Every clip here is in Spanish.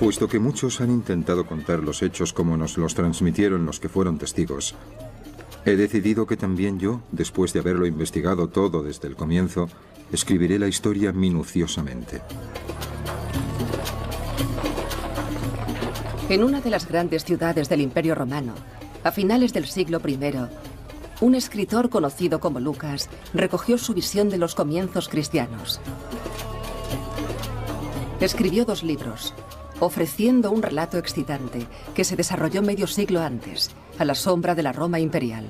Puesto que muchos han intentado contar los hechos como nos los transmitieron los que fueron testigos, he decidido que también yo, después de haberlo investigado todo desde el comienzo, escribiré la historia minuciosamente. En una de las grandes ciudades del Imperio Romano, a finales del siglo I, un escritor conocido como Lucas recogió su visión de los comienzos cristianos. Escribió 2 libros, ofreciendo un relato excitante que se desarrolló medio siglo antes, a la sombra de la Roma imperial.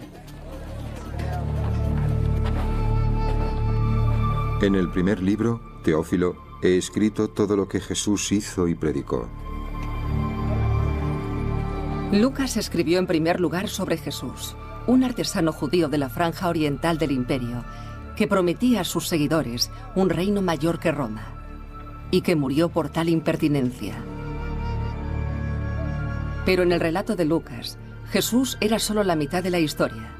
En el primer libro, Teófilo, he escrito todo lo que Jesús hizo y predicó. Lucas escribió en primer lugar sobre Jesús, un artesano judío de la franja oriental del imperio, que prometía a sus seguidores un reino mayor que Roma, y que murió por tal impertinencia. Pero en el relato de Lucas, Jesús era solo la mitad de la historia,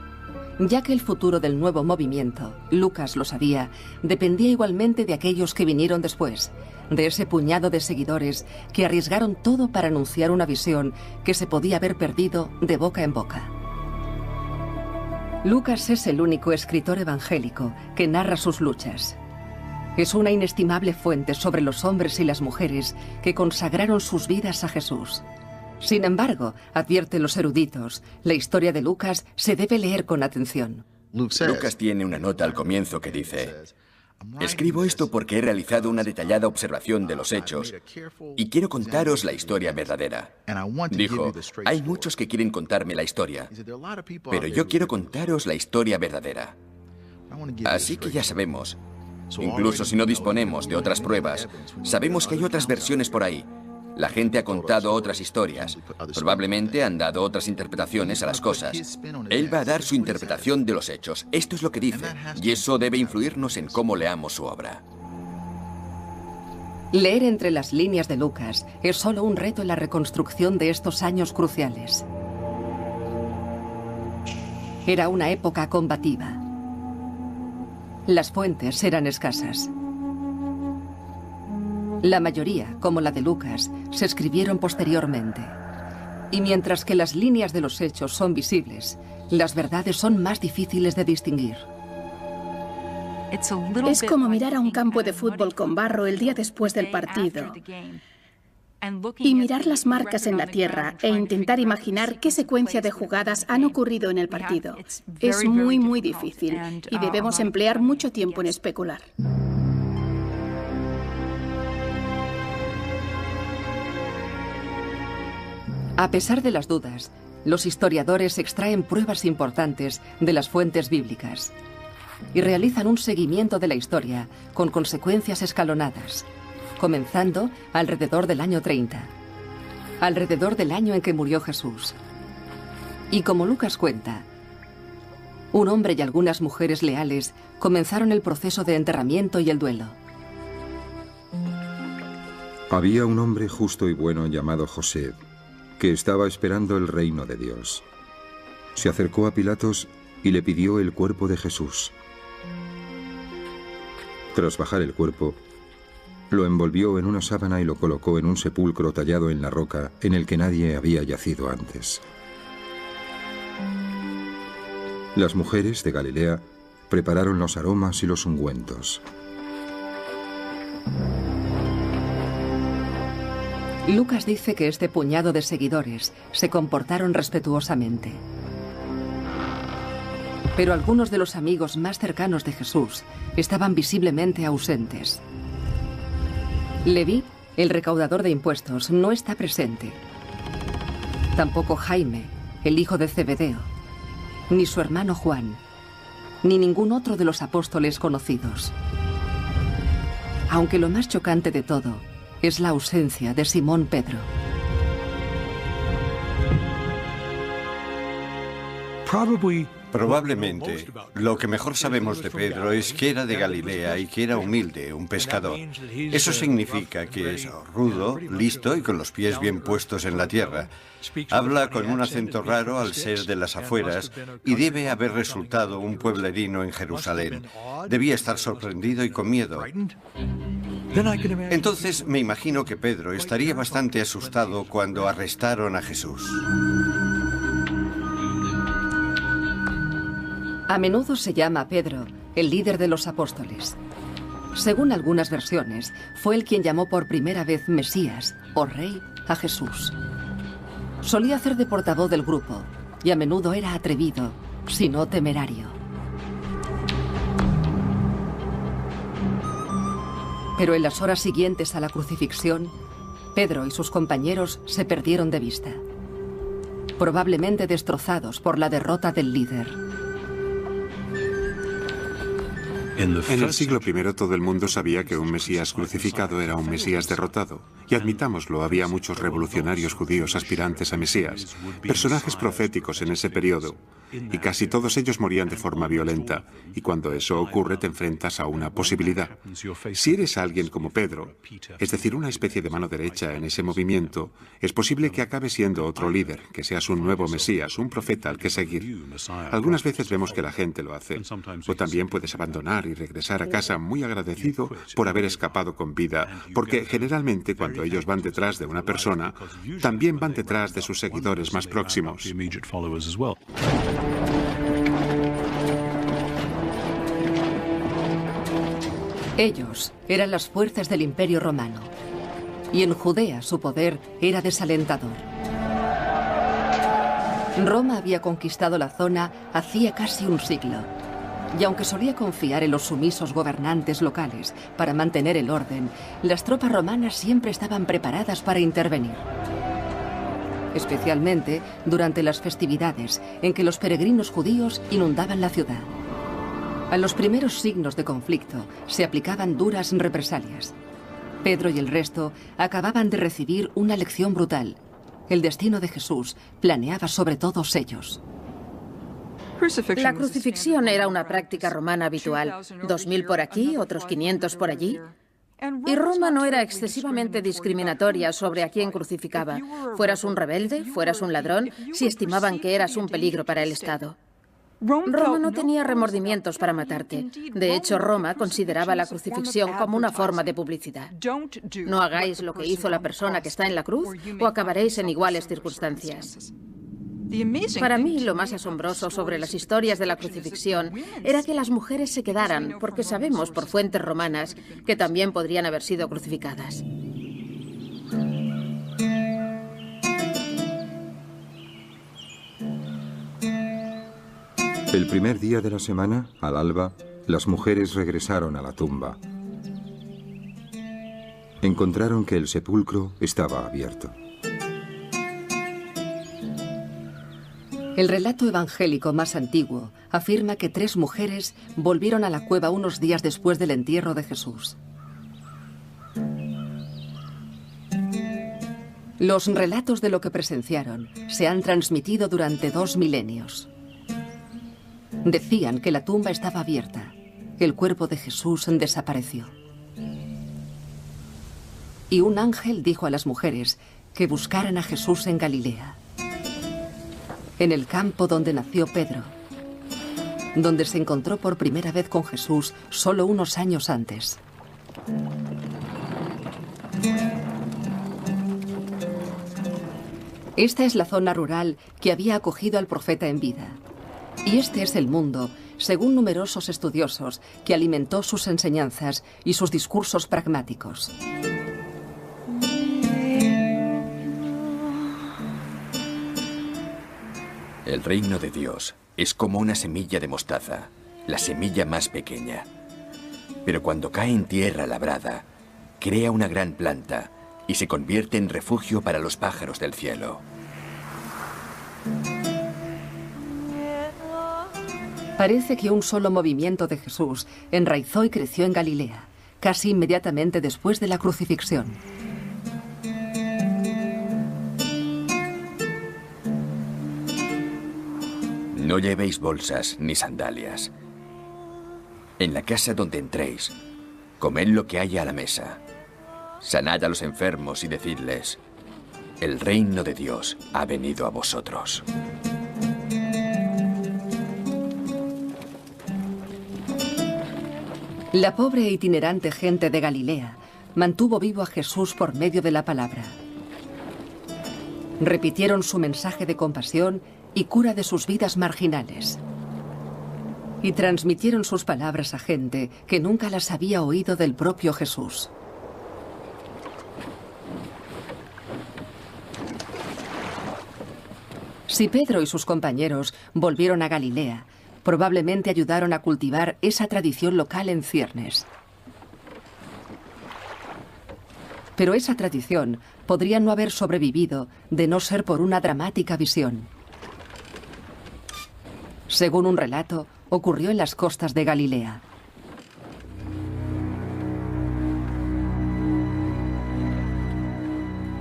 ya que el futuro del nuevo movimiento, Lucas lo sabía, dependía igualmente de aquellos que vinieron después, de ese puñado de seguidores que arriesgaron todo para anunciar una visión que se podía haber perdido de boca en boca. Lucas es el único escritor evangélico que narra sus luchas. Es una inestimable fuente sobre los hombres y las mujeres que consagraron sus vidas a Jesús. Sin embargo, advierten los eruditos, la historia de Lucas se debe leer con atención. Lucas tiene una nota al comienzo que dice: escribo esto porque he realizado una detallada observación de los hechos y quiero contaros la historia verdadera. Dijo, hay muchos que quieren contarme la historia, pero yo quiero contaros la historia verdadera. Así que ya sabemos, incluso si no disponemos de otras pruebas, sabemos que hay otras versiones por ahí. La gente ha contado otras historias. Probablemente han dado otras interpretaciones a las cosas. Él va a dar su interpretación de los hechos. Esto es lo que dice. Y eso debe influirnos en cómo leamos su obra. Leer entre las líneas de Lucas es solo un reto en la reconstrucción de estos años cruciales. Era una época combativa. Las fuentes eran escasas. La mayoría, como la de Lucas, se escribieron posteriormente. Y mientras que las líneas de los hechos son visibles, las verdades son más difíciles de distinguir. Es como mirar a un campo de fútbol con barro el día después del partido y mirar las marcas en la tierra e intentar imaginar qué secuencia de jugadas han ocurrido en el partido. Es muy difícil y debemos emplear mucho tiempo en especular. A pesar de las dudas, los historiadores extraen pruebas importantes de las fuentes bíblicas y realizan un seguimiento de la historia con consecuencias escalonadas, comenzando alrededor del año 30, alrededor del año en que murió Jesús. Y como Lucas cuenta, un hombre y algunas mujeres leales comenzaron el proceso de enterramiento y el duelo. Había un hombre justo y bueno llamado José, que estaba esperando el reino de Dios. Se acercó a Pilatos y le pidió el cuerpo de Jesús. Tras bajar el cuerpo, lo envolvió en una sábana y lo colocó en un sepulcro tallado en la roca en el que nadie había yacido antes. Las mujeres de Galilea prepararon los aromas y los ungüentos. Lucas dice que este puñado de seguidores se comportaron respetuosamente. Pero algunos de los amigos más cercanos de Jesús estaban visiblemente ausentes. Leví, el recaudador de impuestos, no está presente. Tampoco Jaime, el hijo de Zebedeo, ni su hermano Juan, ni ningún otro de los apóstoles conocidos. Aunque lo más chocante de todo es la ausencia de Simón Pedro. Probablemente, lo que mejor sabemos de Pedro es que era de Galilea y que era humilde, un pescador. Eso significa que es rudo, listo y con los pies bien puestos en la tierra. Habla con un acento raro al ser de las afueras y debe haber resultado un pueblerino en Jerusalén. Debía estar sorprendido y con miedo. Entonces me imagino que Pedro estaría bastante asustado cuando arrestaron a Jesús. A menudo se llama a Pedro el líder de los apóstoles. Según algunas versiones, fue él quien llamó por primera vez Mesías o Rey a Jesús. Solía hacer de portavoz del grupo y a menudo era atrevido, si no temerario. Pero en las horas siguientes a la crucifixión, Pedro y sus compañeros se perdieron de vista, probablemente destrozados por la derrota del líder. En el siglo I todo el mundo sabía que un Mesías crucificado era un Mesías derrotado. Y admitámoslo, había muchos revolucionarios judíos aspirantes a Mesías, personajes proféticos en ese periodo. Y casi todos ellos morían de forma violenta. Y cuando eso ocurre te enfrentas a una posibilidad. Si eres alguien como Pedro, es decir, una especie de mano derecha en ese movimiento, es posible que acabe siendo otro líder, que seas un nuevo Mesías, un profeta al que seguir. Algunas veces vemos que la gente lo hace. O también puedes abandonar y regresar a casa muy agradecido por haber escapado con vida, porque generalmente cuando ellos van detrás de una persona, también van detrás de sus seguidores más próximos. Ellos eran las fuerzas del Imperio Romano, y en Judea su poder era desalentador. Roma había conquistado la zona hacía casi un siglo, y aunque solía confiar en los sumisos gobernantes locales para mantener el orden, las tropas romanas siempre estaban preparadas para intervenir. Especialmente durante las festividades en que los peregrinos judíos inundaban la ciudad. A los primeros signos de conflicto se aplicaban duras represalias. Pedro y el resto acababan de recibir una lección brutal. El destino de Jesús planeaba sobre todos ellos. La crucifixión era una práctica romana habitual. 2000 por aquí, otros 500 por allí. Y Roma no era excesivamente discriminatoria sobre a quién crucificaba. Fueras un rebelde, fueras un ladrón, si estimaban que eras un peligro para el Estado. Roma no tenía remordimientos para matarte. De hecho, Roma consideraba la crucifixión como una forma de publicidad. No hagáis lo que hizo la persona que está en la cruz o acabaréis en iguales circunstancias. Para mí, lo más asombroso sobre las historias de la crucifixión era que las mujeres se quedaran, porque sabemos por fuentes romanas que también podrían haber sido crucificadas. El primer día de la semana, al alba, las mujeres regresaron a la tumba. Encontraron que el sepulcro estaba abierto. El relato evangélico más antiguo afirma que 3 mujeres volvieron a la cueva unos días después del entierro de Jesús. Los relatos de lo que presenciaron se han transmitido durante 2 milenios. Decían que la tumba estaba abierta. El cuerpo de Jesús desapareció. Y un ángel dijo a las mujeres que buscaran a Jesús en Galilea, en el campo donde nació Pedro, donde se encontró por primera vez con Jesús solo unos años antes. Esta es la zona rural que había acogido al profeta en vida. Y este es el mundo, según numerosos estudiosos, que alimentó sus enseñanzas y sus discursos pragmáticos. El reino de Dios es como una semilla de mostaza, la semilla más pequeña. Pero cuando cae en tierra labrada, crea una gran planta y se convierte en refugio para los pájaros del cielo. Parece que un solo movimiento de Jesús enraizó y creció en Galilea, casi inmediatamente después de la crucifixión. No llevéis bolsas ni sandalias. En la casa donde entréis, comed lo que haya a la mesa. Sanad a los enfermos y decidles, el reino de Dios ha venido a vosotros. La pobre e itinerante gente de Galilea mantuvo vivo a Jesús por medio de la palabra. Repitieron su mensaje de compasión y cura de sus vidas marginales. Y transmitieron sus palabras a gente que nunca las había oído del propio Jesús. Si Pedro y sus compañeros volvieron a Galilea, probablemente ayudaron a cultivar esa tradición local en ciernes. Pero esa tradición podría no haber sobrevivido de no ser por una dramática visión. Según un relato, ocurrió en las costas de Galilea.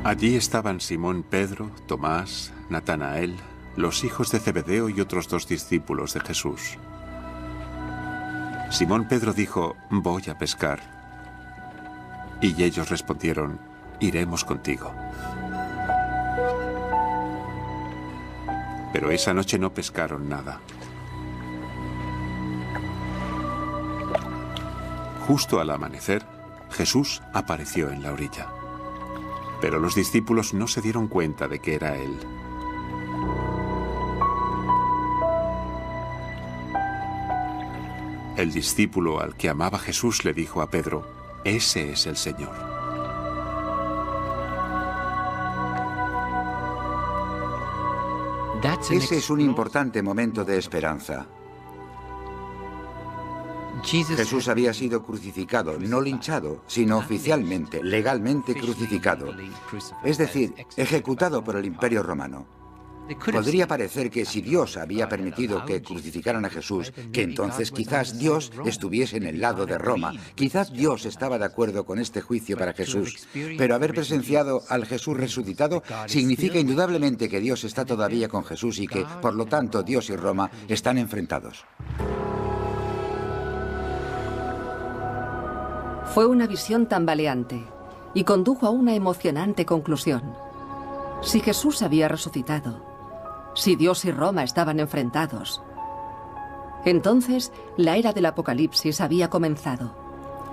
Allí estaban Simón Pedro, Tomás, Natanael, los hijos de Zebedeo y otros 2 discípulos de Jesús. Simón Pedro dijo: «Voy a pescar». Y ellos respondieron: «Iremos contigo». Pero esa noche no pescaron nada. Justo al amanecer, Jesús apareció en la orilla. Pero los discípulos no se dieron cuenta de que era Él. El discípulo al que amaba Jesús le dijo a Pedro: «Ese es el Señor». Ese es un importante momento de esperanza. Jesús había sido crucificado, no linchado, sino oficialmente, legalmente crucificado. Es decir, ejecutado por el Imperio Romano. Podría parecer que si Dios había permitido que crucificaran a Jesús, que entonces quizás Dios estuviese en el lado de Roma, quizás Dios estaba de acuerdo con este juicio para Jesús. Pero haber presenciado al Jesús resucitado significa indudablemente que Dios está todavía con Jesús y que, por lo tanto, Dios y Roma están enfrentados. Fue una visión tambaleante y condujo a una emocionante conclusión. Si Jesús había resucitado, si Dios y Roma estaban enfrentados, entonces la era del Apocalipsis había comenzado.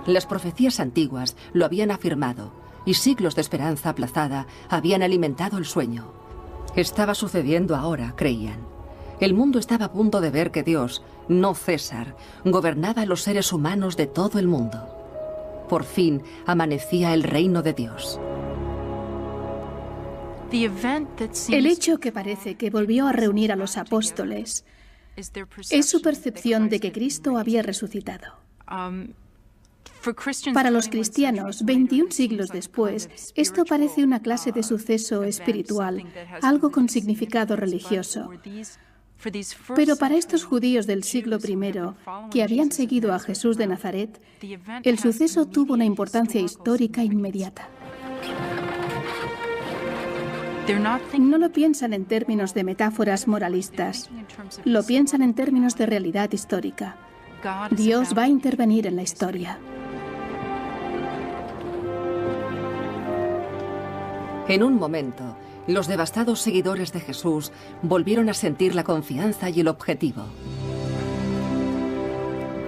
Las profecías antiguas lo habían afirmado y siglos de esperanza aplazada habían alimentado el sueño. Estaba sucediendo ahora, creían. El mundo estaba a punto de ver que Dios, no César, gobernaba a los seres humanos de todo el mundo. Por fin amanecía el reino de Dios. El hecho que parece que volvió a reunir a los apóstoles es su percepción de que Cristo había resucitado. Para los cristianos, 21 siglos después, esto parece una clase de suceso espiritual, algo con significado religioso. Pero para estos judíos del siglo I, que habían seguido a Jesús de Nazaret, el suceso tuvo una importancia histórica inmediata. No lo piensan en términos de metáforas moralistas, lo piensan en términos de realidad histórica. Dios va a intervenir en la historia. En un momento, los devastados seguidores de Jesús volvieron a sentir la confianza y el objetivo.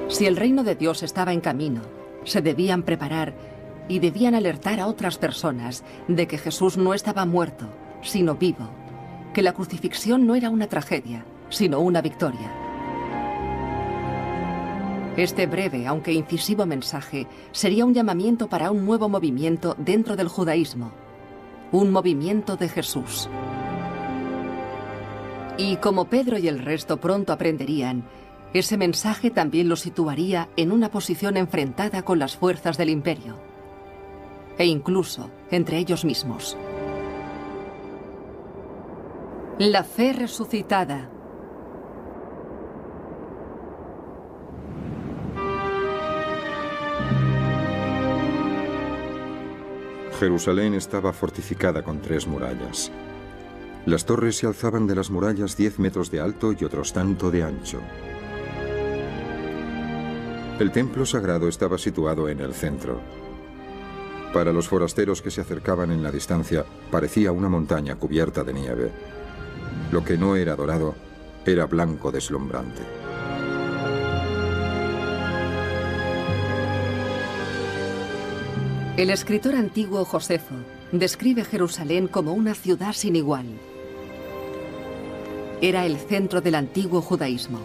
Si el reino de Dios estaba en camino, se debían preparar y debían alertar a otras personas de que Jesús no estaba muerto, sino vivo, que la crucifixión no era una tragedia, sino una victoria. Este breve, aunque incisivo mensaje sería un llamamiento para un nuevo movimiento dentro del judaísmo, un movimiento de Jesús. Y como Pedro y el resto pronto aprenderían, ese mensaje también los situaría en una posición enfrentada con las fuerzas del imperio, e incluso entre ellos mismos. La fe resucitada. Jerusalén estaba fortificada con 3 murallas. Las torres se alzaban de las murallas 10 metros de alto y otros tanto de ancho. El templo sagrado estaba situado en el centro. Para los forasteros que se acercaban en la distancia, parecía una montaña cubierta de nieve. Lo que no era dorado, era blanco deslumbrante. El escritor antiguo Josefo describe Jerusalén como una ciudad sin igual. Era el centro del antiguo judaísmo.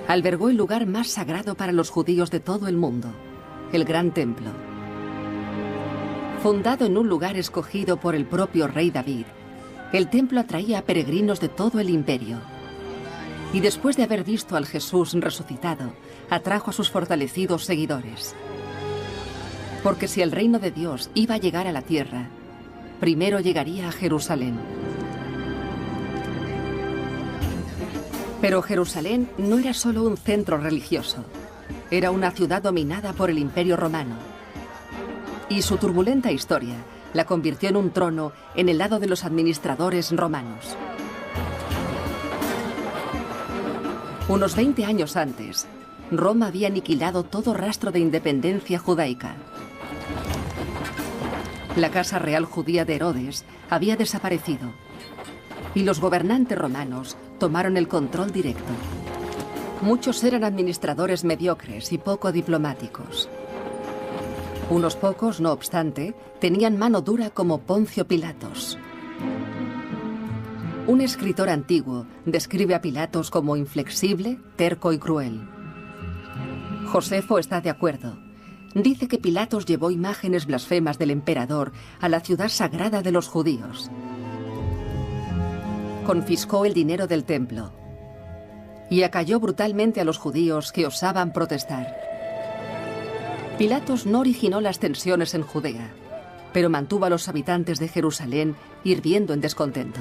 Albergó el lugar más sagrado para los judíos de todo el mundo, el Gran Templo. Fundado en un lugar escogido por el propio rey David, el templo atraía a peregrinos de todo el imperio. Y después de haber visto al Jesús resucitado, atrajo a sus fortalecidos seguidores. Porque si el reino de Dios iba a llegar a la tierra, primero llegaría a Jerusalén. Pero Jerusalén no era solo un centro religioso, era una ciudad dominada por el Imperio Romano. Y su turbulenta historia la convirtió en un trono en el lado de los administradores romanos. Unos 20 años antes, Roma había aniquilado todo rastro de independencia judaica. La casa real judía de Herodes había desaparecido y los gobernantes romanos tomaron el control directo. Muchos eran administradores mediocres y poco diplomáticos. Unos pocos, no obstante, tenían mano dura como Poncio Pilatos. Un escritor antiguo describe a Pilatos como inflexible, terco y cruel. Josefo está de acuerdo. Dice que Pilatos llevó imágenes blasfemas del emperador a la ciudad sagrada de los judíos. Confiscó el dinero del templo y acalló brutalmente a los judíos que osaban protestar. Pilatos no originó las tensiones en Judea, pero mantuvo a los habitantes de Jerusalén hirviendo en descontento.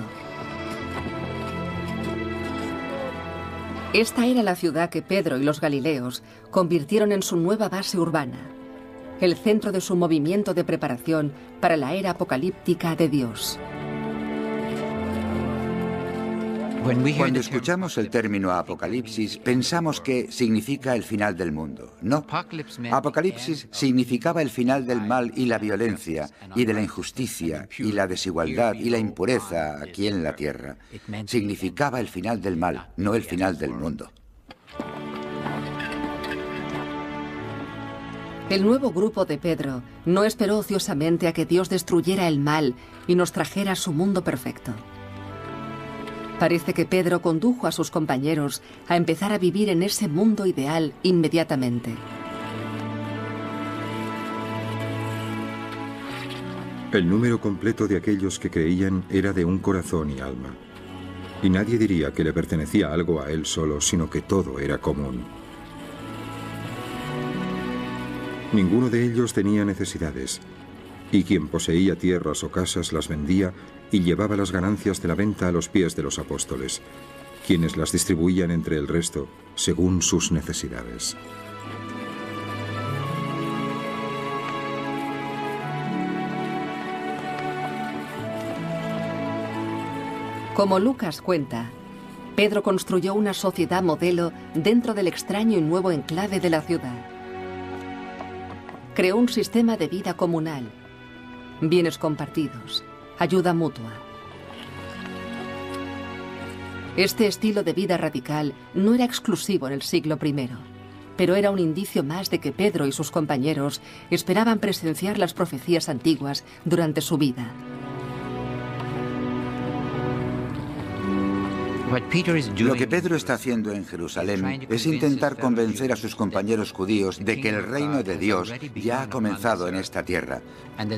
Esta era la ciudad que Pedro y los galileos convirtieron en su nueva base urbana, el centro de su movimiento de preparación para la era apocalíptica de Dios. Cuando escuchamos el término apocalipsis, pensamos que significa el final del mundo. No. Apocalipsis significaba el final del mal y la violencia, y de la injusticia, y la desigualdad, y la impureza aquí en la tierra. Significaba el final del mal, no el final del mundo. El nuevo grupo de Pedro no esperó ociosamente a que Dios destruyera el mal y nos trajera su mundo perfecto. Parece que Pedro condujo a sus compañeros a empezar a vivir en ese mundo ideal inmediatamente. El número completo de aquellos que creían era de un corazón y alma. Y nadie diría que le pertenecía algo a él solo, sino que todo era común. Ninguno de ellos tenía necesidades, y quien poseía tierras o casas las vendía y llevaba las ganancias de la venta a los pies de los apóstoles, quienes las distribuían entre el resto según sus necesidades. Como Lucas cuenta, Pedro construyó una sociedad modelo dentro del extraño y nuevo enclave de la ciudad. Creó un sistema de vida comunal, bienes compartidos, ayuda mutua. Este estilo de vida radical no era exclusivo en el siglo I, pero era un indicio más de que Pedro y sus compañeros esperaban presenciar las profecías antiguas durante su vida. Lo que Pedro está haciendo en Jerusalén es intentar convencer a sus compañeros judíos de que el reino de Dios ya ha comenzado en esta tierra.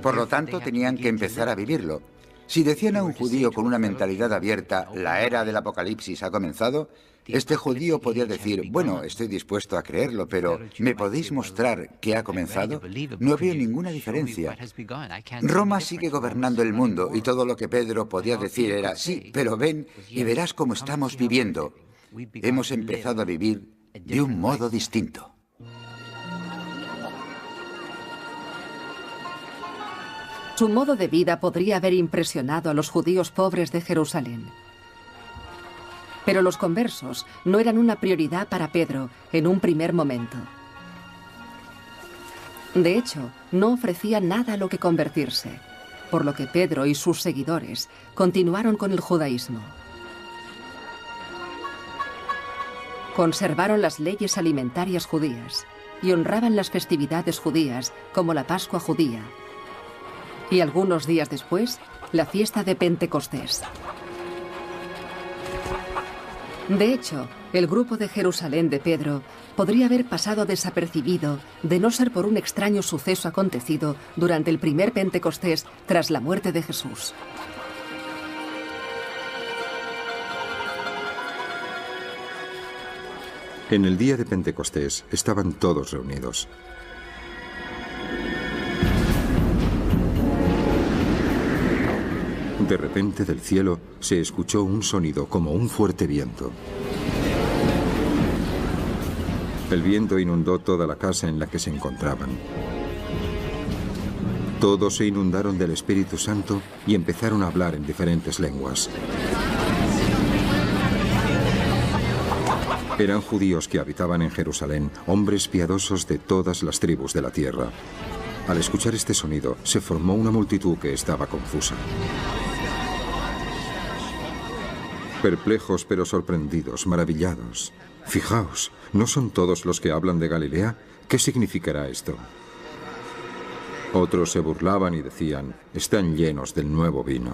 Por lo tanto, tenían que empezar a vivirlo. Si decían a un judío con una mentalidad abierta, la era del Apocalipsis ha comenzado, este judío podía decir, bueno, estoy dispuesto a creerlo, pero ¿me podéis mostrar que ha comenzado? No veo ninguna diferencia. Roma sigue gobernando el mundo y todo lo que Pedro podía decir era, sí, pero ven y verás cómo estamos viviendo. Hemos empezado a vivir de un modo distinto. Su modo de vida podría haber impresionado a los judíos pobres de Jerusalén. Pero los conversos no eran una prioridad para Pedro en un primer momento. De hecho, no ofrecían nada a lo que convertirse, por lo que Pedro y sus seguidores continuaron con el judaísmo. Conservaron las leyes alimentarias judías, y honraban las festividades judías, como la Pascua judía. Y algunos días después, la fiesta de Pentecostés. De hecho, el grupo de Jerusalén de Pedro podría haber pasado desapercibido de no ser por un extraño suceso acontecido durante el primer Pentecostés tras la muerte de Jesús. En el día de Pentecostés estaban todos reunidos. De repente del cielo se escuchó un sonido como un fuerte viento. El viento inundó toda la casa en la que se encontraban. Todos se inundaron del Espíritu Santo y empezaron a hablar en diferentes lenguas. Eran judíos que habitaban en Jerusalén, hombres piadosos de todas las tribus de la tierra. Al escuchar este sonido, se formó una multitud que estaba confusa. Perplejos pero sorprendidos, maravillados. Fijaos, ¿no son todos los que hablan de Galilea? ¿Qué significará esto? Otros se burlaban y decían, están llenos del nuevo vino.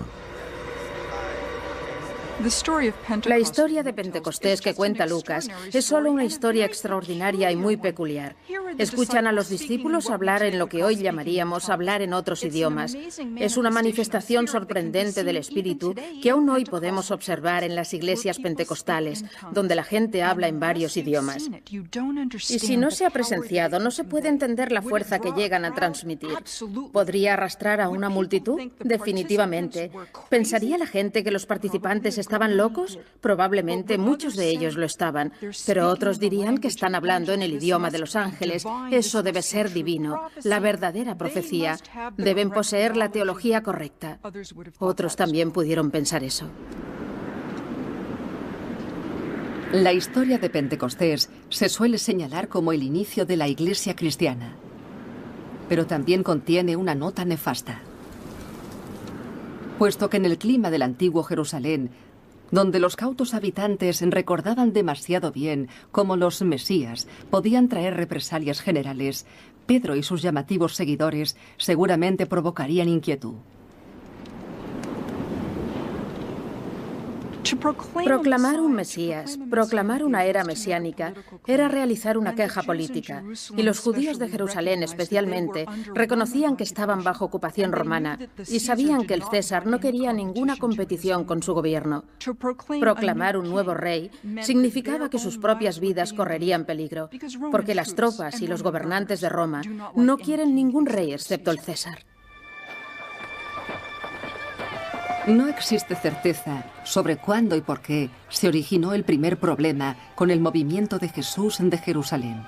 La historia de Pentecostés que cuenta Lucas es solo una historia extraordinaria y muy peculiar. Escuchan a los discípulos hablar en lo que hoy llamaríamos hablar en otros idiomas. Es una manifestación sorprendente del Espíritu que aún hoy podemos observar en las iglesias pentecostales, donde la gente habla en varios idiomas. Y si no se ha presenciado, no se puede entender la fuerza que llegan a transmitir. ¿Podría arrastrar a una multitud? Definitivamente. ¿Pensaría la gente que los participantes estaban locos? Probablemente muchos de ellos lo estaban, pero otros dirían que están hablando en el idioma de los ángeles. Eso debe ser divino, la verdadera profecía. Deben poseer la teología correcta. Otros también pudieron pensar eso. La historia de Pentecostés se suele señalar como el inicio de la iglesia cristiana, pero también contiene una nota nefasta. Puesto que en el clima del antiguo Jerusalén, donde los cautos habitantes recordaban demasiado bien cómo los mesías podían traer represalias generales, Pedro y sus llamativos seguidores seguramente provocarían inquietud. Proclamar un Mesías, proclamar una era mesiánica, era realizar una queja política, y los judíos de Jerusalén especialmente reconocían que estaban bajo ocupación romana y sabían que el César no quería ninguna competición con su gobierno. Proclamar un nuevo rey significaba que sus propias vidas correrían peligro, porque las tropas y los gobernantes de Roma no quieren ningún rey excepto el César. No existe certeza sobre cuándo y por qué se originó el primer problema con el movimiento de Jesús de Jerusalén.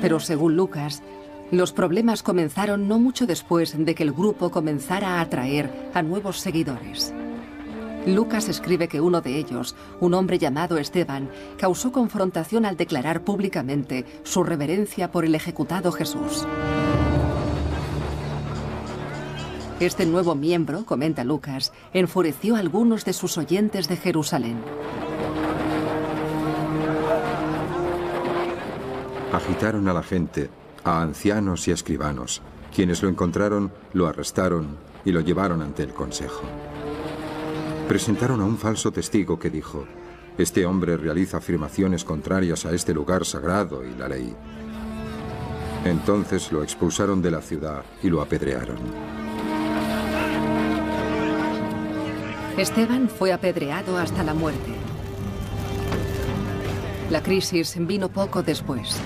Pero según Lucas, los problemas comenzaron no mucho después de que el grupo comenzara a atraer a nuevos seguidores. Lucas escribe que uno de ellos, un hombre llamado Esteban, causó confrontación al declarar públicamente su reverencia por el ejecutado Jesús. Este nuevo miembro, comenta Lucas, enfureció a algunos de sus oyentes de Jerusalén. Agitaron a la gente, a ancianos y a escribanos. Quienes lo encontraron, lo arrestaron y lo llevaron ante el consejo. Presentaron a un falso testigo que dijo, este hombre realiza afirmaciones contrarias a este lugar sagrado y la ley. Entonces lo expulsaron de la ciudad y lo apedrearon. Esteban fue apedreado hasta la muerte. La crisis vino poco después.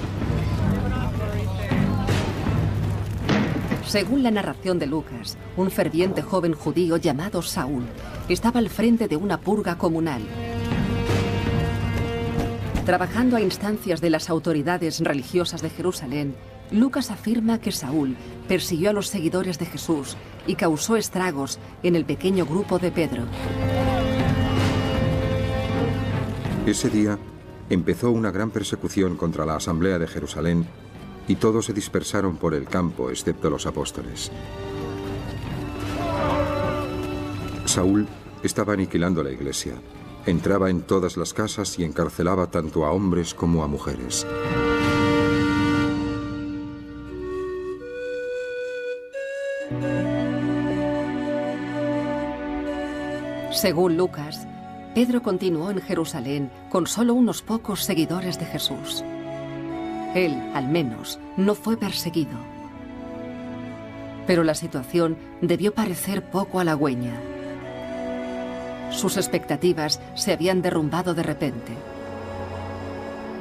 Según la narración de Lucas, un ferviente joven judío llamado Saúl estaba al frente de una purga comunal. Trabajando a instancias de las autoridades religiosas de Jerusalén, Lucas afirma que Saúl persiguió a los seguidores de Jesús y causó estragos en el pequeño grupo de Pedro. Ese día empezó una gran persecución contra la asamblea de Jerusalén y todos se dispersaron por el campo excepto los apóstoles. Saúl estaba aniquilando la iglesia. Entraba en todas las casas y encarcelaba tanto a hombres como a mujeres. Según Lucas, Pedro continuó en Jerusalén con solo unos pocos seguidores de Jesús. Él, al menos, no fue perseguido. Pero la situación debió parecer poco halagüeña. Sus expectativas se habían derrumbado de repente.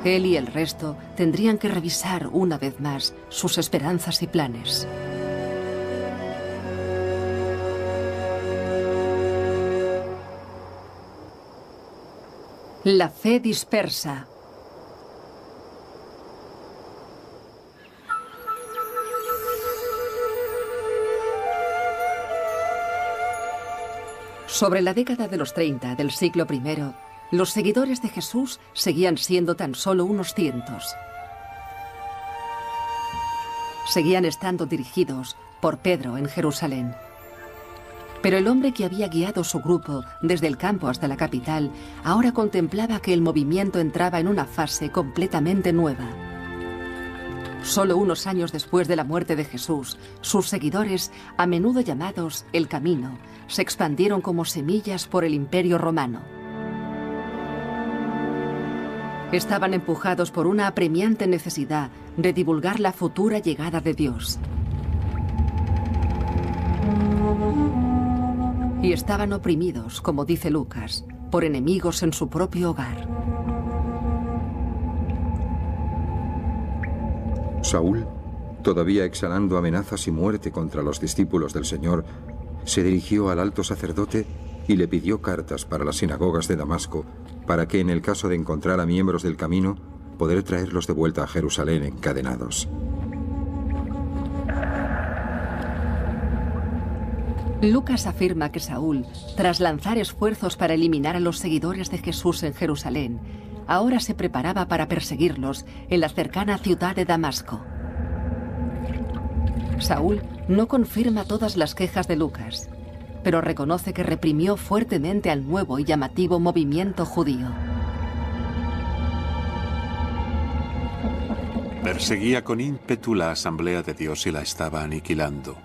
Él y el resto tendrían que revisar una vez más sus esperanzas y planes. La fe dispersa. Sobre la década de los 30 del siglo I, los seguidores de Jesús seguían siendo tan solo unos cientos. Seguían estando dirigidos por Pedro en Jerusalén. Pero el hombre que había guiado su grupo desde el campo hasta la capital ahora contemplaba que el movimiento entraba en una fase completamente nueva. Solo unos años después de la muerte de Jesús, sus seguidores, a menudo llamados el Camino, se expandieron como semillas por el Imperio Romano. Estaban empujados por una apremiante necesidad de divulgar la futura llegada de Dios. Y estaban oprimidos, como dice Lucas, por enemigos en su propio hogar. Saúl, todavía exhalando amenazas y muerte contra los discípulos del Señor, se dirigió al alto sacerdote y le pidió cartas para las sinagogas de Damasco, para que en el caso de encontrar a miembros del camino, poder traerlos de vuelta a Jerusalén encadenados. Lucas afirma que Saúl, tras lanzar esfuerzos para eliminar a los seguidores de Jesús en Jerusalén, ahora se preparaba para perseguirlos en la cercana ciudad de Damasco. Saúl no confirma todas las quejas de Lucas, pero reconoce que reprimió fuertemente al nuevo y llamativo movimiento judío. Perseguía con ímpetu la Asamblea de Dios y la estaba aniquilando.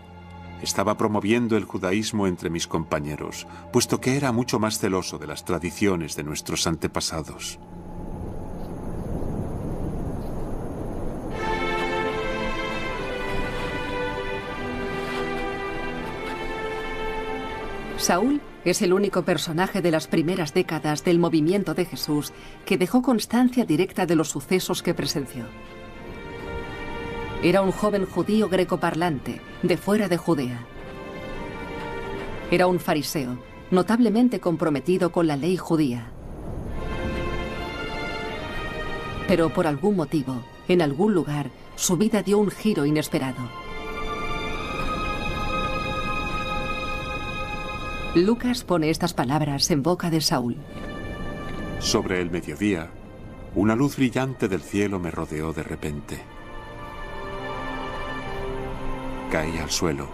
Estaba promoviendo el judaísmo entre mis compañeros, puesto que era mucho más celoso de las tradiciones de nuestros antepasados. Saúl es el único personaje de las primeras décadas del movimiento de Jesús que dejó constancia directa de los sucesos que presenció. Era un joven judío grecoparlante, de fuera de Judea. Era un fariseo, notablemente comprometido con la ley judía. Pero por algún motivo, en algún lugar, su vida dio un giro inesperado. Lucas pone estas palabras en boca de Saúl. Sobre el mediodía, una luz brillante del cielo me rodeó de repente. Caí al suelo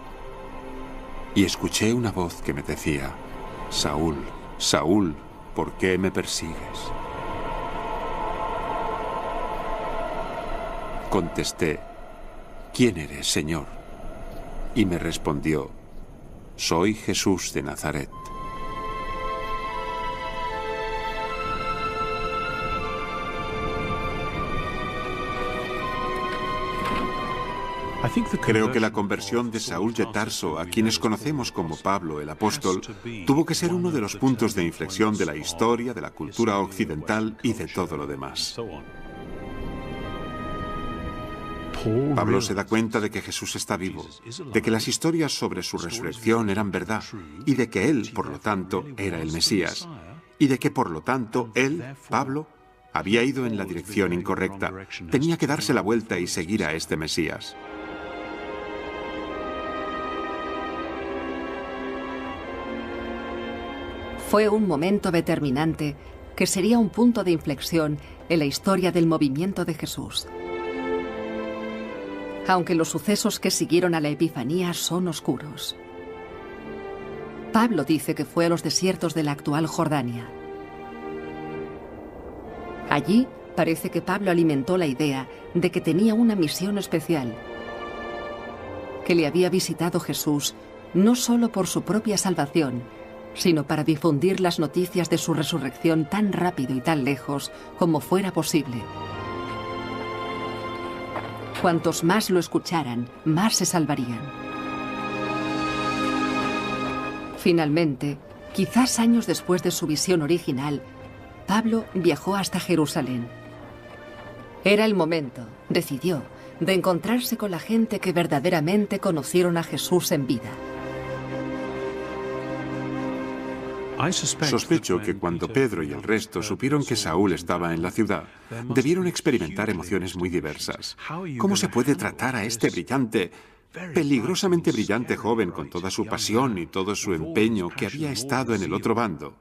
y escuché una voz que me decía: Saúl, Saúl, ¿por qué me persigues? Contesté: ¿quién eres, Señor? Y me respondió: soy Jesús de Nazaret. Creo que la conversión de Saúl de Tarso, a quienes conocemos como Pablo el apóstol, tuvo que ser uno de los puntos de inflexión de la historia, de la cultura occidental y de todo lo demás. Pablo se da cuenta de que Jesús está vivo, de que las historias sobre su resurrección eran verdad, y de que él, por lo tanto, era el Mesías, y de que, por lo tanto, él, Pablo, había ido en la dirección incorrecta. Tenía que darse la vuelta y seguir a este Mesías. Fue un momento determinante que sería un punto de inflexión en la historia del movimiento de Jesús. Aunque los sucesos que siguieron a la Epifanía son oscuros. Pablo dice que fue a los desiertos de la actual Jordania. Allí parece que Pablo alimentó la idea de que tenía una misión especial, que le había visitado Jesús no solo por su propia salvación, sino para difundir las noticias de su resurrección tan rápido y tan lejos como fuera posible. Cuantos más lo escucharan, más se salvarían. Finalmente, quizás años después de su visión original, Pablo viajó hasta Jerusalén. Era el momento, decidió, de encontrarse con la gente que verdaderamente conocieron a Jesús en vida. Sospecho que cuando Pedro y el resto supieron que Saúl estaba en la ciudad, debieron experimentar emociones muy diversas. ¿Cómo se puede tratar a este brillante, peligrosamente brillante joven con toda su pasión y todo su empeño que había estado en el otro bando?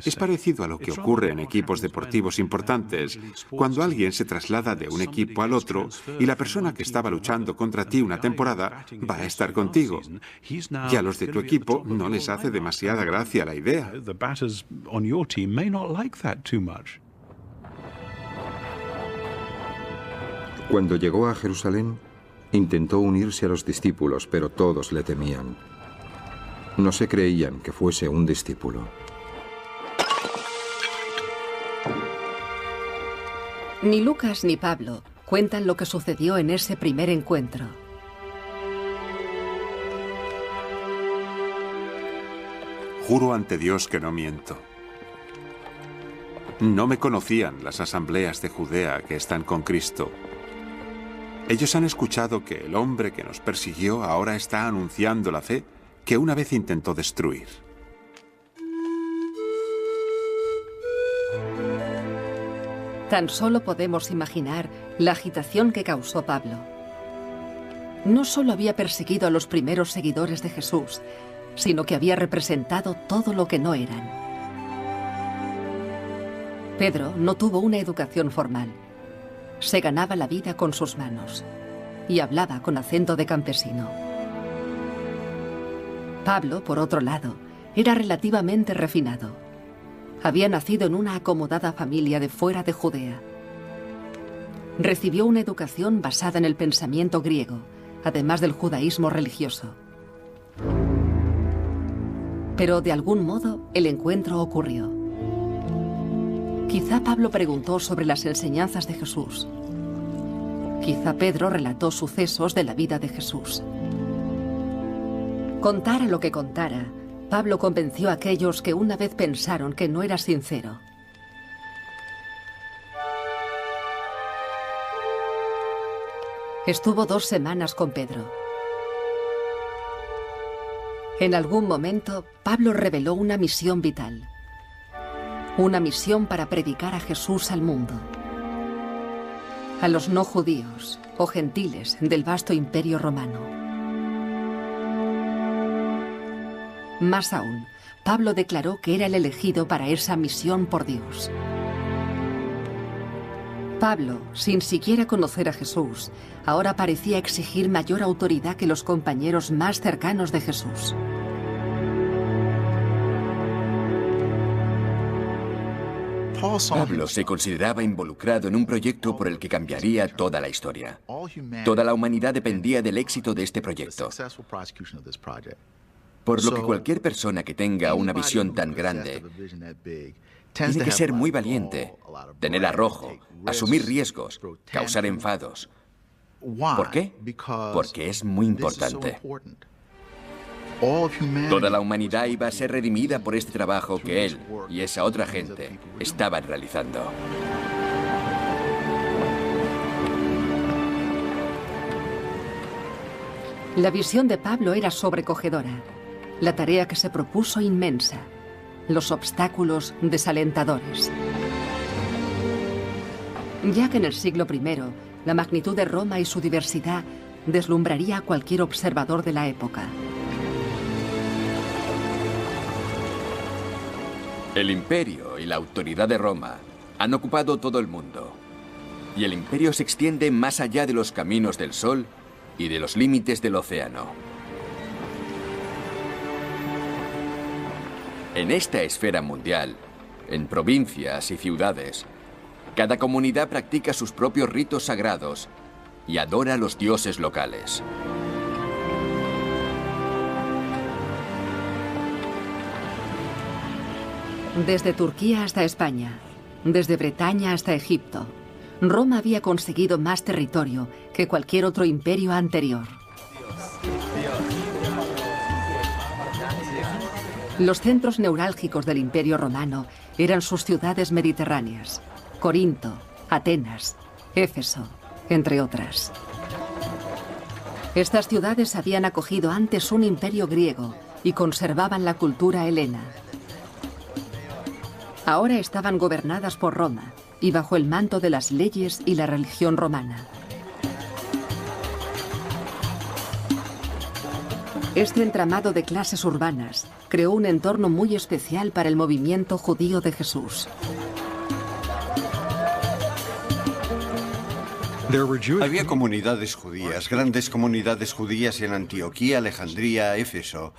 Es parecido a lo que ocurre en equipos deportivos importantes, cuando alguien se traslada de un equipo al otro y la persona que estaba luchando contra ti una temporada va a estar contigo. Y a los de tu equipo no les hace demasiada gracia la idea. Cuando llegó a Jerusalén, intentó unirse a los discípulos, pero todos le temían. No se creían que fuese un discípulo. Ni Lucas ni Pablo cuentan lo que sucedió en ese primer encuentro. Juro ante Dios que no miento. No me conocían las asambleas de Judea que están con Cristo. Ellos han escuchado que el hombre que nos persiguió ahora está anunciando la fe que una vez intentó destruir. Tan solo podemos imaginar la agitación que causó Pablo. No solo había perseguido a los primeros seguidores de Jesús, sino que había representado todo lo que no eran. Pedro no tuvo una educación formal. Se ganaba la vida con sus manos y hablaba con acento de campesino. Pablo, por otro lado, era relativamente refinado. Había nacido en una acomodada familia de fuera de Judea. Recibió una educación basada en el pensamiento griego, además del judaísmo religioso. Pero de algún modo el encuentro ocurrió. Quizá Pablo preguntó sobre las enseñanzas de Jesús. Quizá Pedro relató sucesos de la vida de Jesús. Contara lo que contara, Pablo convenció a aquellos que una vez pensaron que no era sincero. Estuvo 2 semanas con Pedro. En algún momento, Pablo reveló una misión vital. Una misión para predicar a Jesús al mundo. A los no judíos o gentiles del vasto imperio romano. Más aún, Pablo declaró que era el elegido para esa misión por Dios. Pablo, sin siquiera conocer a Jesús, ahora parecía exigir mayor autoridad que los compañeros más cercanos de Jesús. Pablo se consideraba involucrado en un proyecto por el que cambiaría toda la historia. Toda la humanidad dependía del éxito de este proyecto. Por lo que cualquier persona que tenga una visión tan grande tiene que ser muy valiente, tener arrojo, asumir riesgos, causar enfados. ¿Por qué? Porque es muy importante. Toda la humanidad iba a ser redimida por este trabajo que él y esa otra gente estaban realizando. La visión de Pablo era sobrecogedora. La tarea que se propuso inmensa. Los obstáculos desalentadores. Ya que en el siglo I, la magnitud de Roma y su diversidad deslumbraría a cualquier observador de la época. El imperio y la autoridad de Roma han ocupado todo el mundo. Y el imperio se extiende más allá de los caminos del sol y de los límites del océano. En esta esfera mundial, en provincias y ciudades, cada comunidad practica sus propios ritos sagrados y adora a los dioses locales. Desde Turquía hasta España, desde Bretaña hasta Egipto, Roma había conseguido más territorio que cualquier otro imperio anterior. Los centros neurálgicos del Imperio Romano eran sus ciudades mediterráneas: Corinto, Atenas, Éfeso, entre otras. Estas ciudades habían acogido antes un imperio griego y conservaban la cultura helena. Ahora estaban gobernadas por Roma y bajo el manto de las leyes y la religión romana. Este entramado de clases urbanas creó un entorno muy especial para el movimiento judío de Jesús. Había comunidades judías, grandes comunidades judías en Antioquía, Alejandría, Éfeso.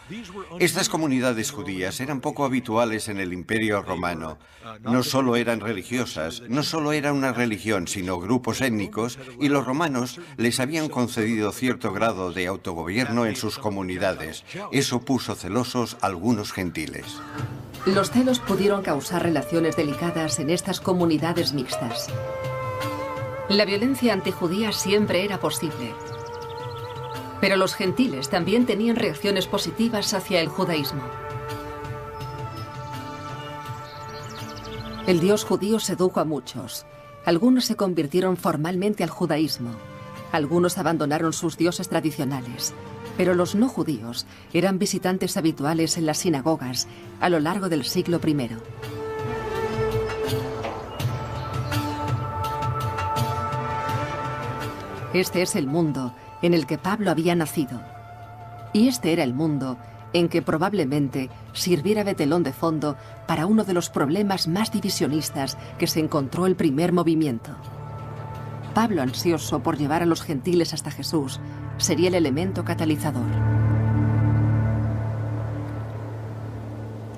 Estas comunidades judías eran poco habituales en el Imperio Romano. No solo eran religiosas, no solo era una religión, sino grupos étnicos, y los romanos les habían concedido cierto grado de autogobierno en sus comunidades. Eso puso celosos a algunos gentiles. Los celos pudieron causar relaciones delicadas en estas comunidades mixtas. La violencia antijudía siempre era posible. Pero los gentiles también tenían reacciones positivas hacia el judaísmo. El Dios judío sedujo a muchos. Algunos se convirtieron formalmente al judaísmo. Algunos abandonaron sus dioses tradicionales. Pero los no judíos eran visitantes habituales en las sinagogas a lo largo del siglo I. Este es el mundo en el que Pablo había nacido. Y este era el mundo en que probablemente sirviera de telón de fondo para uno de los problemas más divisionistas que se encontró el primer movimiento. Pablo, ansioso por llevar a los gentiles hasta Jesús, sería el elemento catalizador.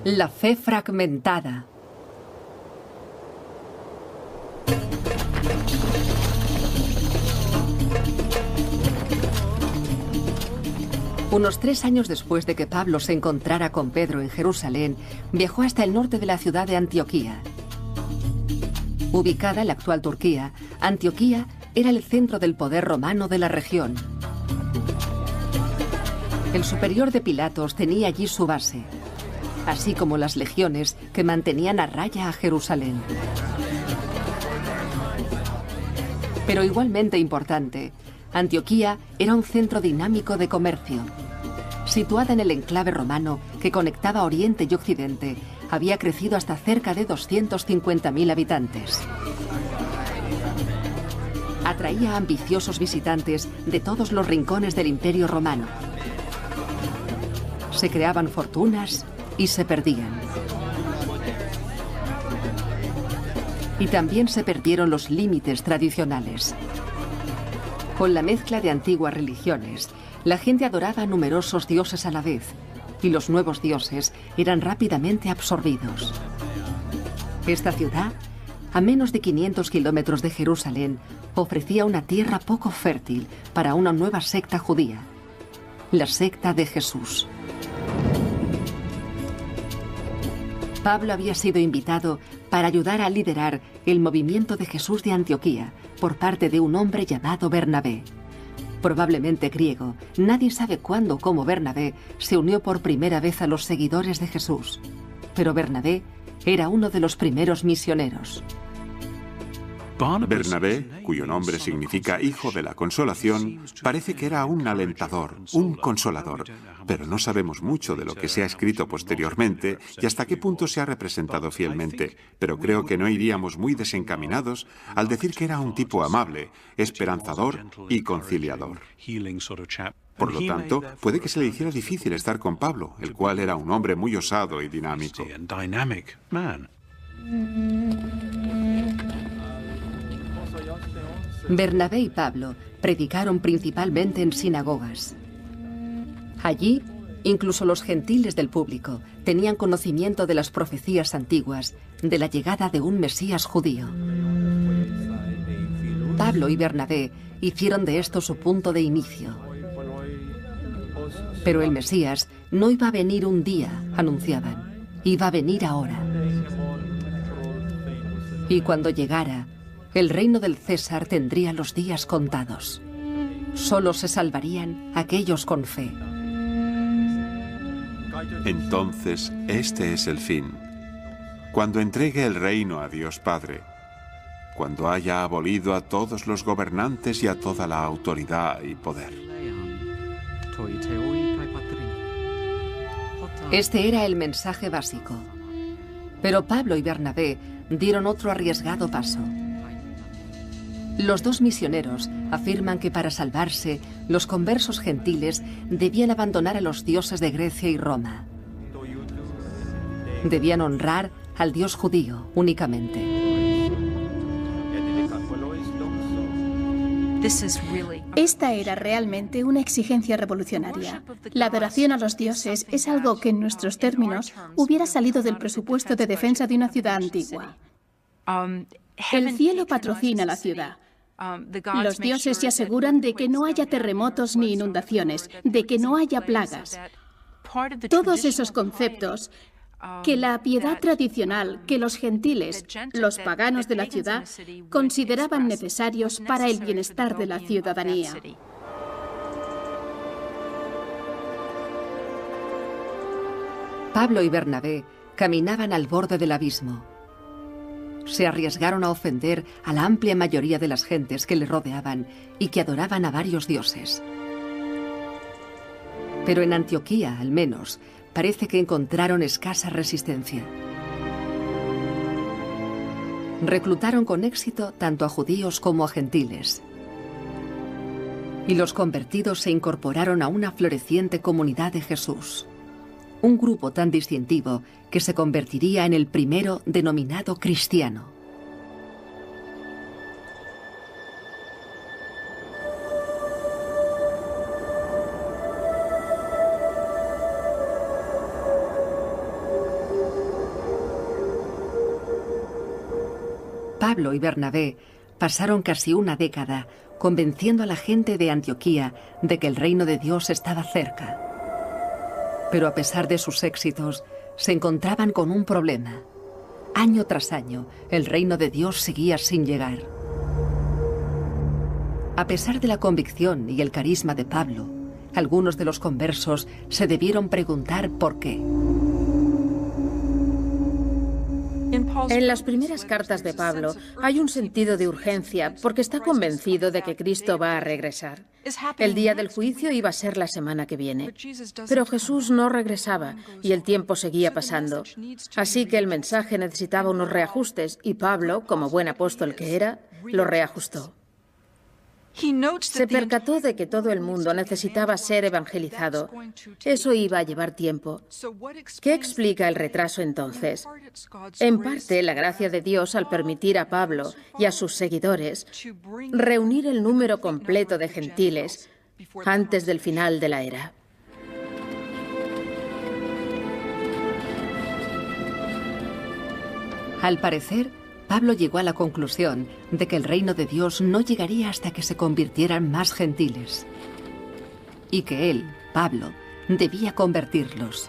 La fe fragmentada. Unos 3 años después de que Pablo se encontrara con Pedro en Jerusalén, viajó hasta el norte de la ciudad de Antioquía. Ubicada en la actual Turquía, Antioquía era el centro del poder romano de la región. El superior de Pilatos tenía allí su base, así como las legiones que mantenían a raya a Jerusalén. Pero igualmente importante, Antioquía era un centro dinámico de comercio. Situada en el enclave romano que conectaba Oriente y Occidente, había crecido hasta cerca de 250.000 habitantes. Atraía a ambiciosos visitantes de todos los rincones del Imperio Romano. Se creaban fortunas y se perdían. Y también se perdieron los límites tradicionales. Con la mezcla de antiguas religiones, la gente adoraba a numerosos dioses a la vez, y los nuevos dioses eran rápidamente absorbidos. Esta ciudad, a menos de 500 kilómetros de Jerusalén, ofrecía una tierra poco fértil para una nueva secta judía, la secta de Jesús. Pablo había sido invitado para ayudar a liderar el movimiento de Jesús de Antioquía por parte de un hombre llamado Bernabé. Probablemente griego, nadie sabe cuándo o cómo Bernabé se unió por primera vez a los seguidores de Jesús. Pero Bernabé era uno de los primeros misioneros. Bernabé, cuyo nombre significa hijo de la consolación, parece que era un alentador, un consolador, pero no sabemos mucho de lo que se ha escrito posteriormente y hasta qué punto se ha representado fielmente, pero creo que no iríamos muy desencaminados al decir que era un tipo amable, esperanzador y conciliador. Por lo tanto, puede que se le hiciera difícil estar con Pablo, el cual era un hombre muy osado y dinámico. Bernabé y Pablo predicaron principalmente en sinagogas. Allí, incluso los gentiles del público tenían conocimiento de las profecías antiguas de la llegada de un Mesías judío. Pablo y Bernabé hicieron de esto su punto de inicio. Pero el Mesías no iba a venir un día, anunciaban, iba a venir ahora. Y cuando llegara, el reino del César tendría los días contados. Solo se salvarían aquellos con fe. Entonces, este es el fin. Cuando entregue el reino a Dios Padre, cuando haya abolido a todos los gobernantes y a toda la autoridad y poder. Este era el mensaje básico. Pero Pablo y Bernabé dieron otro arriesgado paso. Los dos misioneros afirman que para salvarse, los conversos gentiles debían abandonar a los dioses de Grecia y Roma. Debían honrar al Dios judío únicamente. Esta era realmente una exigencia revolucionaria. La adoración a los dioses es algo que en nuestros términos hubiera salido del presupuesto de defensa de una ciudad antigua. El cielo patrocina la ciudad. Los dioses se aseguran de que no haya terremotos ni inundaciones, de que no haya plagas. Todos esos conceptos que la piedad tradicional, que los gentiles, los paganos de la ciudad, consideraban necesarios para el bienestar de la ciudadanía. Pablo y Bernabé caminaban al borde del abismo. Se arriesgaron a ofender a la amplia mayoría de las gentes que le rodeaban y que adoraban a varios dioses. Pero en Antioquía, al menos, parece que encontraron escasa resistencia. Reclutaron con éxito tanto a judíos como a gentiles. Y los convertidos se incorporaron a una floreciente comunidad de Jesús. Un grupo tan distintivo que se convertiría en el primero denominado cristiano. Pablo y Bernabé pasaron casi una década convenciendo a la gente de Antioquía de que el reino de Dios estaba cerca. Pero a pesar de sus éxitos, se encontraban con un problema. Año tras año, el reino de Dios seguía sin llegar. A pesar de la convicción y el carisma de Pablo, algunos de los conversos se debieron preguntar por qué. En las primeras cartas de Pablo hay un sentido de urgencia porque está convencido de que Cristo va a regresar. El día del juicio iba a ser la semana que viene. Pero Jesús no regresaba y el tiempo seguía pasando. Así que el mensaje necesitaba unos reajustes y Pablo, como buen apóstol que era, lo reajustó. Se percató de que todo el mundo necesitaba ser evangelizado. Eso iba a llevar tiempo. ¿Qué explica el retraso entonces? En parte, la gracia de Dios al permitir a Pablo y a sus seguidores reunir el número completo de gentiles antes del final de la era. Al parecer, Pablo llegó a la conclusión de que el reino de Dios no llegaría hasta que se convirtieran más gentiles. Y que él, Pablo, debía convertirlos.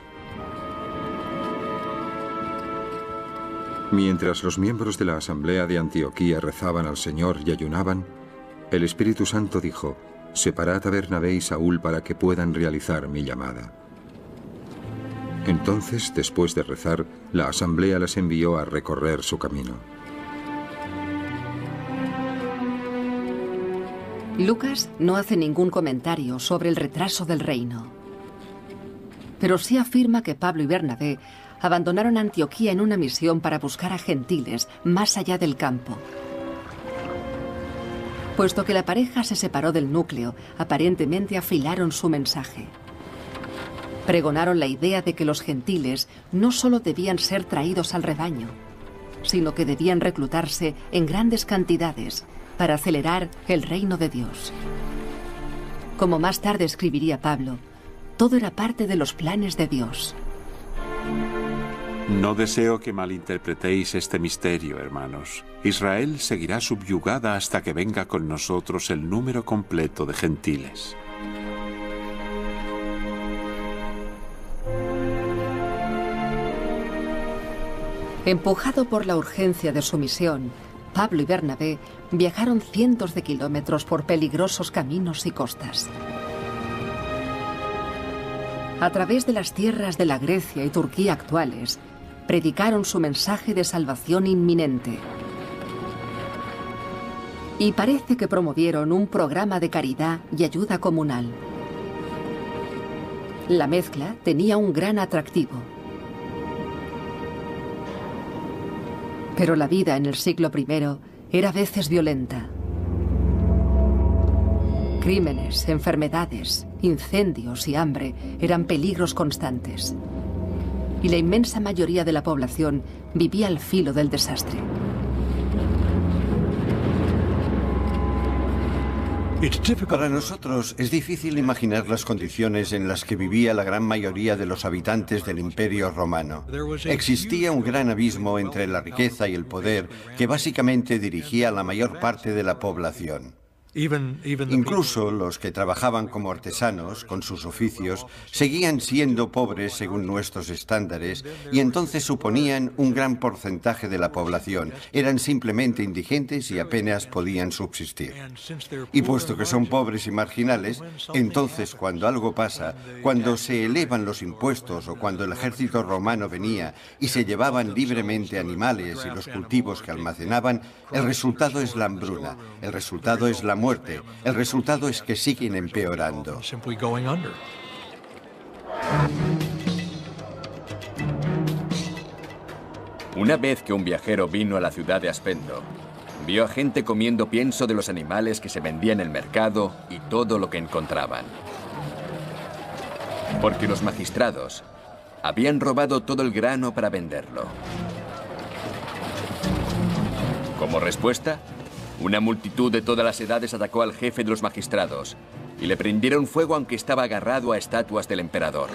Mientras los miembros de la asamblea de Antioquía rezaban al Señor y ayunaban, el Espíritu Santo dijo: «Separad a Bernabé y Saúl para que puedan realizar mi llamada». Entonces, después de rezar, la asamblea les envió a recorrer su camino. Lucas no hace ningún comentario sobre el retraso del reino, pero sí afirma que Pablo y Bernabé abandonaron Antioquía en una misión para buscar a gentiles más allá del campo. Puesto que la pareja se separó del núcleo, aparentemente afilaron su mensaje. Pregonaron la idea de que los gentiles no solo debían ser traídos al rebaño, sino que debían reclutarse en grandes cantidades para acelerar el reino de Dios. Como más tarde escribiría Pablo, todo era parte de los planes de Dios. No deseo que malinterpretéis este misterio, hermanos. Israel seguirá subyugada hasta que venga con nosotros el número completo de gentiles. Empujado por la urgencia de su misión, Pablo y Bernabé viajaron cientos de kilómetros por peligrosos caminos y costas. A través de las tierras de la Grecia y Turquía actuales, predicaron su mensaje de salvación inminente. Y parece que promovieron un programa de caridad y ayuda comunal. La mezcla tenía un gran atractivo. Pero la vida en el siglo I era a veces violenta. Crímenes, enfermedades, incendios y hambre eran peligros constantes. Y la inmensa mayoría de la población vivía al filo del desastre. Para nosotros es difícil imaginar las condiciones en las que vivía la gran mayoría de los habitantes del Imperio Romano. Existía un gran abismo entre la riqueza y el poder que básicamente dirigía a la mayor parte de la población. Incluso los que trabajaban como artesanos, con sus oficios, seguían siendo pobres según nuestros estándares y entonces suponían un gran porcentaje de la población. Eran simplemente indigentes y apenas podían subsistir. Y puesto que son pobres y marginales, entonces cuando algo pasa, cuando se elevan los impuestos o cuando el ejército romano venía y se llevaban libremente animales y los cultivos que almacenaban, el resultado es la hambruna, el resultado es la muerte. El resultado es que siguen empeorando. Una vez que un viajero vino a la ciudad de Aspendo, vio a gente comiendo pienso de los animales que se vendían en el mercado y todo lo que encontraban. Porque los magistrados habían robado todo el grano para venderlo. Como respuesta, una multitud de todas las edades atacó al jefe de los magistrados y le prendieron fuego aunque estaba agarrado a estatuas del emperador.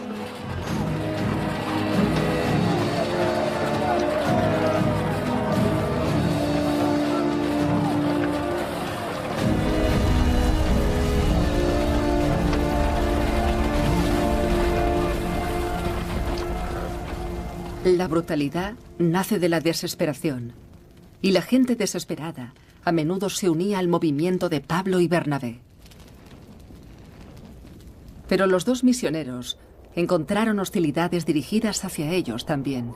La brutalidad nace de la desesperación, y la gente desesperada a menudo se unía al movimiento de Pablo y Bernabé. Pero los dos misioneros encontraron hostilidades dirigidas hacia ellos también,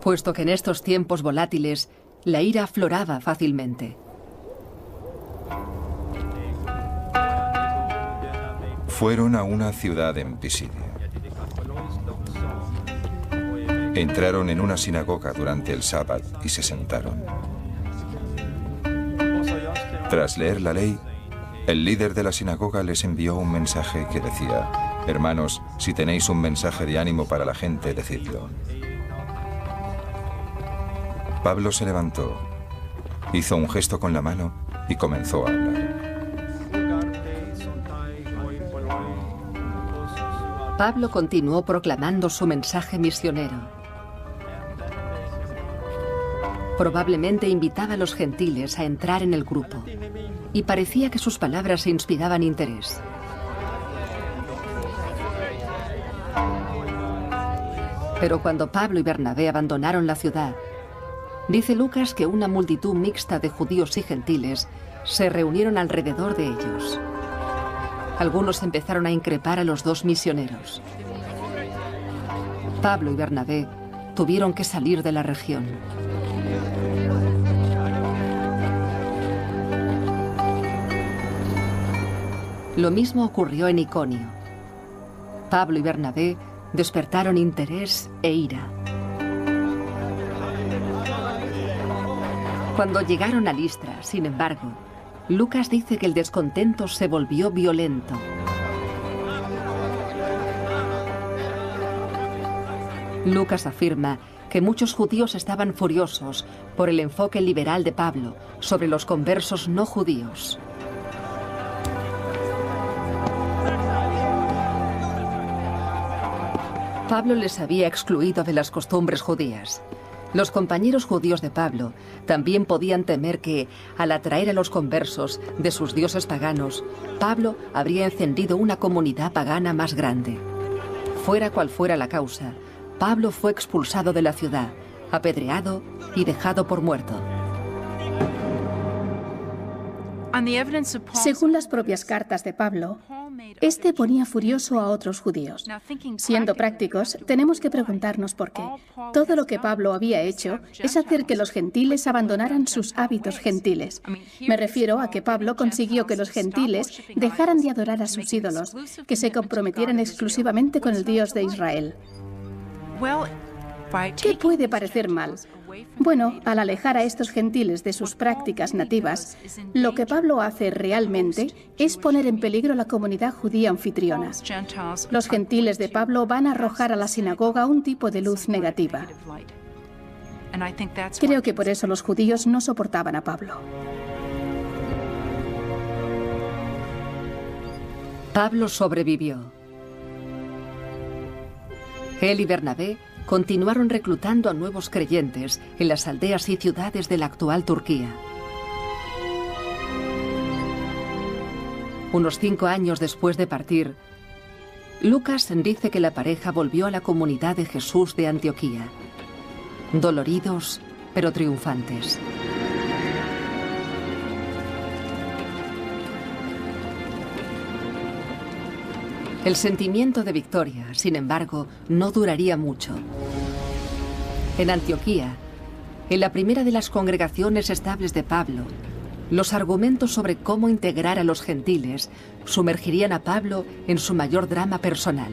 puesto que en estos tiempos volátiles la ira afloraba fácilmente. Fueron a una ciudad en Pisidia. Entraron en una sinagoga durante el sábado y se sentaron. Tras leer la ley, el líder de la sinagoga les envió un mensaje que decía: hermanos, si tenéis un mensaje de ánimo para la gente, decidlo. Pablo se levantó, hizo un gesto con la mano y comenzó a hablar. Pablo continuó proclamando su mensaje misionero. Probablemente invitaba a los gentiles a entrar en el grupo, y parecía que sus palabras inspiraban interés. Pero cuando Pablo y Bernabé abandonaron la ciudad, dice Lucas que una multitud mixta de judíos y gentiles se reunieron alrededor de ellos. Algunos empezaron a increpar a los dos misioneros. Pablo y Bernabé tuvieron que salir de la región. Lo mismo ocurrió en Iconio. Pablo y Bernabé despertaron interés e ira. Cuando llegaron a Listra, sin embargo, Lucas dice que el descontento se volvió violento. Lucas afirma que muchos judíos estaban furiosos por el enfoque liberal de Pablo sobre los conversos no judíos. Pablo les había excluido de las costumbres judías. Los compañeros judíos de Pablo también podían temer que, al atraer a los conversos de sus dioses paganos, Pablo habría encendido una comunidad pagana más grande. Fuera cual fuera la causa, Pablo fue expulsado de la ciudad apedreado y dejado por muerto. Según las propias cartas de Pablo, este ponía furioso a otros judíos. Siendo prácticos, tenemos que preguntarnos por qué. Todo lo que Pablo había hecho es hacer que los gentiles abandonaran sus hábitos gentiles. Me refiero a que Pablo consiguió que los gentiles dejaran de adorar a sus ídolos, que se comprometieran exclusivamente con el Dios de Israel. ¿Qué puede parecer mal? Bueno, al alejar a estos gentiles de sus prácticas nativas, lo que Pablo hace realmente es poner en peligro la comunidad judía anfitriona. Los gentiles de Pablo van a arrojar a la sinagoga un tipo de luz negativa. Creo que por eso los judíos no soportaban a Pablo. Pablo sobrevivió. Él y Bernabé continuaron reclutando a nuevos creyentes en las aldeas y ciudades de la actual Turquía. Unos 5 años después de partir, Lucas dice que la pareja volvió a la comunidad de Jesús de Antioquía, doloridos pero triunfantes. El sentimiento de victoria, sin embargo, no duraría mucho. En Antioquía, en la primera de las congregaciones estables de Pablo, los argumentos sobre cómo integrar a los gentiles sumergirían a Pablo en su mayor drama personal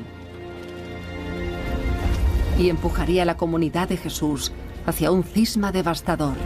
y empujaría a la comunidad de Jesús hacia un cisma devastador.